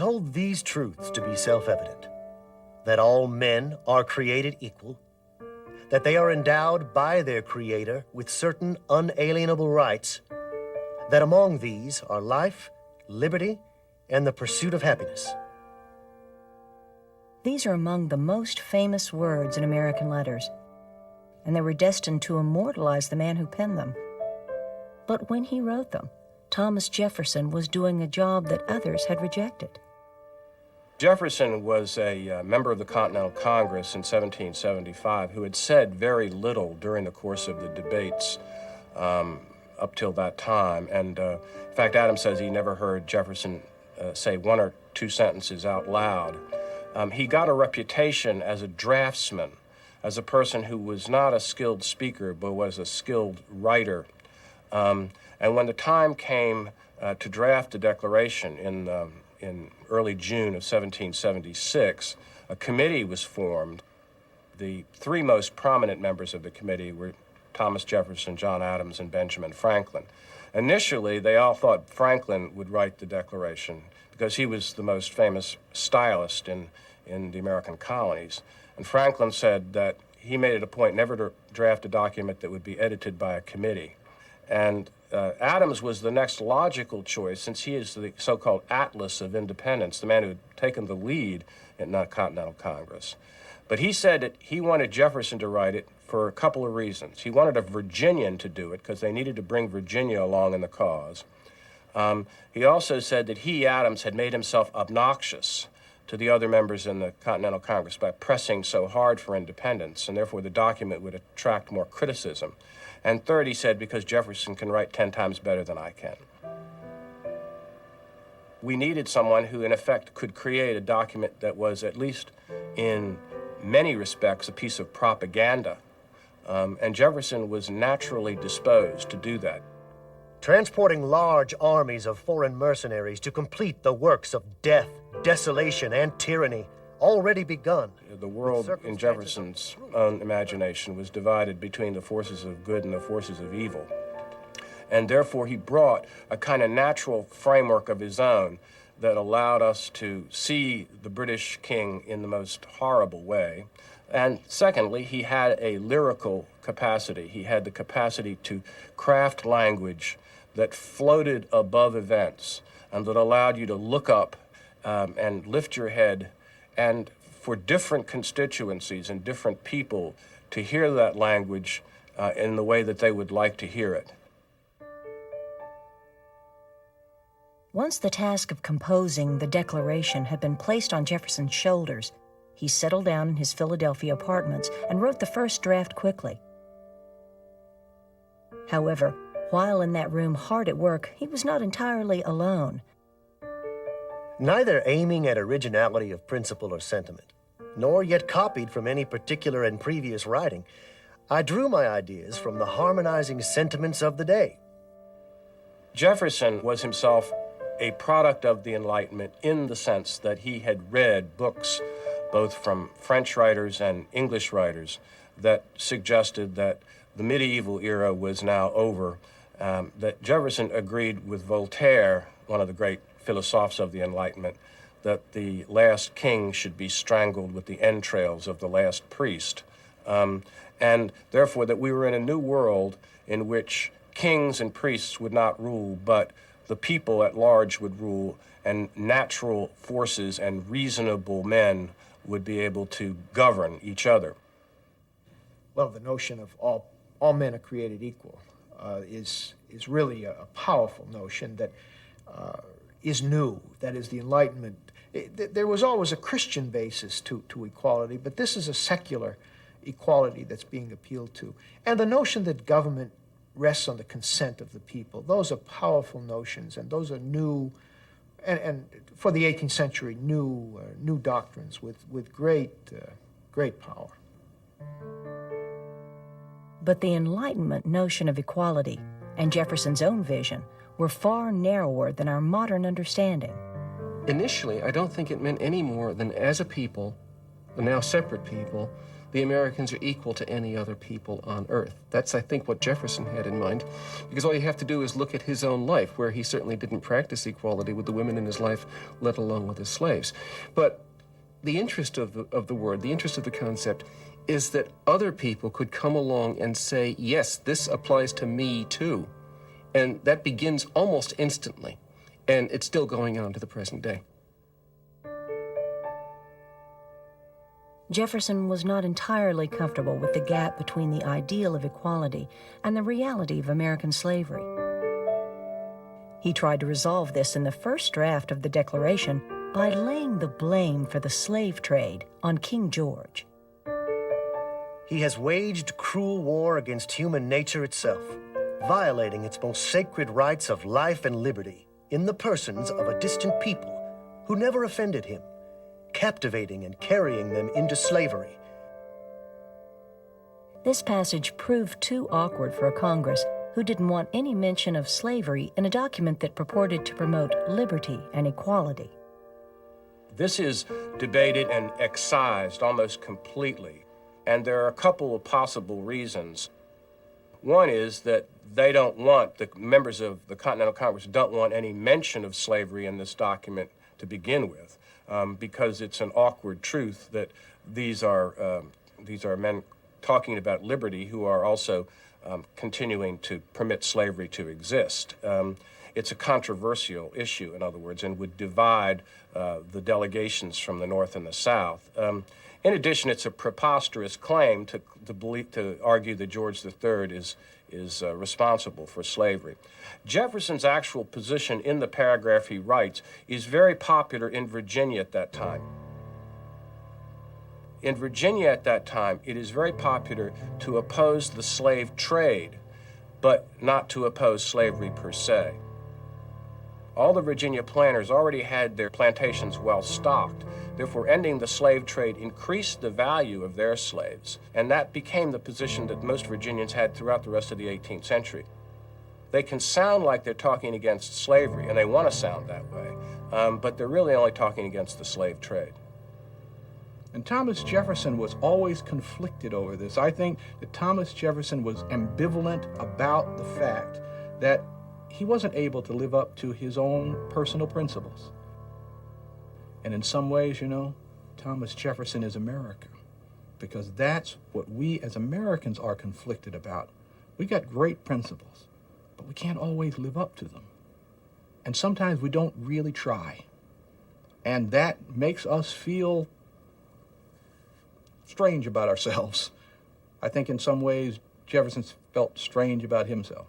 hold these truths to be self-evident: that all men are created equal, that they are endowed by their Creator with certain unalienable rights, that among these are life, liberty, and the pursuit of happiness. These are among the most famous words in American letters, and they were destined to immortalize the man who penned them. But when he wrote them, Thomas Jefferson was doing a job that others had rejected. Jefferson was a member of the Continental Congress in 1775 who had said very little during the course of the debates up till that time. And in fact, Adams says he never heard Jefferson say one or two sentences out loud. He got a reputation as a draftsman, as a person who was not a skilled speaker, but was a skilled writer. And when the time came to draft the Declaration in early June of 1776, a committee was formed. The three most prominent members of the committee were Thomas Jefferson, John Adams, and Benjamin Franklin. Initially, they all thought Franklin would write the Declaration because he was the most famous stylist in the American colonies. And Franklin said that he made it a point never to draft a document that would be edited by a committee. And Adams was the next logical choice, since he is the so-called Atlas of Independence, the man who had taken the lead in the Continental Congress. But he said that he wanted Jefferson to write it for a couple of reasons. He wanted a Virginian to do it because they needed to bring Virginia along in the cause. He also said that he, Adams, had made himself obnoxious to the other members in the Continental Congress by pressing so hard for independence, and therefore the document would attract more criticism. And third, he said, because Jefferson can write 10 times better than I can. We needed someone who, in effect, could create a document that was, at least in many respects, a piece of propaganda. And Jefferson was naturally disposed to do that. Transporting large armies of foreign mercenaries to complete the works of death, desolation, and tyranny already begun. The world, in Jefferson's own imagination, was divided between the forces of good and the forces of evil. And therefore, he brought a kind of natural framework of his own that allowed us to see the British king in the most horrible way. And secondly, he had a lyrical capacity. He had the capacity to craft language that floated above events and that allowed you to look up and lift your head, and for different constituencies and different people to hear that language in the way that they would like to hear it. Once the task of composing the Declaration had been placed on Jefferson's shoulders, he settled down in his Philadelphia apartments and wrote the first draft quickly. However, while in that room hard at work, he was not entirely alone. Neither aiming at originality of principle or sentiment, nor yet copied from any particular and previous writing, I drew my ideas from the harmonizing sentiments of the day. Jefferson was himself a product of the Enlightenment in the sense that he had read books both from French writers and English writers that suggested that the medieval era was now over, that Jefferson agreed with Voltaire, one of the great philosophers of the Enlightenment, that the last king should be strangled with the entrails of the last priest, and therefore that we were in a new world in which kings and priests would not rule, but the people at large would rule, and natural forces and reasonable men would be able to govern each other. Well, the notion of all men are created equal is really a powerful notion that is new. That is, the Enlightenment. There was always a Christian basis to equality, but this is a secular equality that's being appealed to. And the notion that government rests on the consent of the people, those are powerful notions, and those are new, and for the 18th century, new doctrines with great power. But the Enlightenment notion of equality and Jefferson's own vision were far narrower than our modern understanding. Initially, I don't think it meant any more than as a people, the now separate people, the Americans are equal to any other people on earth. That's, I think, what Jefferson had in mind, because all you have to do is look at his own life, where he certainly didn't practice equality with the women in his life, let alone with his slaves. But the interest of the word, the interest of the concept, is that other people could come along and say, yes, this applies to me too. And that begins almost instantly. And it's still going on to the present day. Jefferson was not entirely comfortable with the gap between the ideal of equality and the reality of American slavery. He tried to resolve this in the first draft of the Declaration by laying the blame for the slave trade on King George. He has waged cruel war against human nature itself, violating its most sacred rights of life and liberty in the persons of a distant people who never offended him, captivating and carrying them into slavery. This passage proved too awkward for a Congress who didn't want any mention of slavery in a document that purported to promote liberty and equality. This is debated and excised almost completely, and there are a couple of possible reasons. One is that they don't want, the members of the Continental Congress don't want any mention of slavery in this document to begin with, because it's an awkward truth that these are men talking about liberty who are also continuing to permit slavery to exist. It's a controversial issue, in other words, and would divide the delegations from the North and the South. In addition, it's a preposterous claim to argue that George III is responsible for slavery. Jefferson's actual position in the paragraph he writes is very popular in Virginia at that time. In Virginia at that time, it is very popular to oppose the slave trade, but not to oppose slavery per se. All the Virginia planters already had their plantations well stocked. Therefore, ending the slave trade increased the value of their slaves, and that became the position that most Virginians had throughout the rest of the 18th century. They can sound like they're talking against slavery, and they want to sound that way, but they're really only talking against the slave trade. And Thomas Jefferson was always conflicted over this. I think that Thomas Jefferson was ambivalent about the fact that he wasn't able to live up to his own personal principles. And in some ways, Thomas Jefferson is America, because that's what we as Americans are conflicted about. We got great principles, but we can't always live up to them. And sometimes we don't really try. And that makes us feel strange about ourselves. I think in some ways, Jefferson felt strange about himself.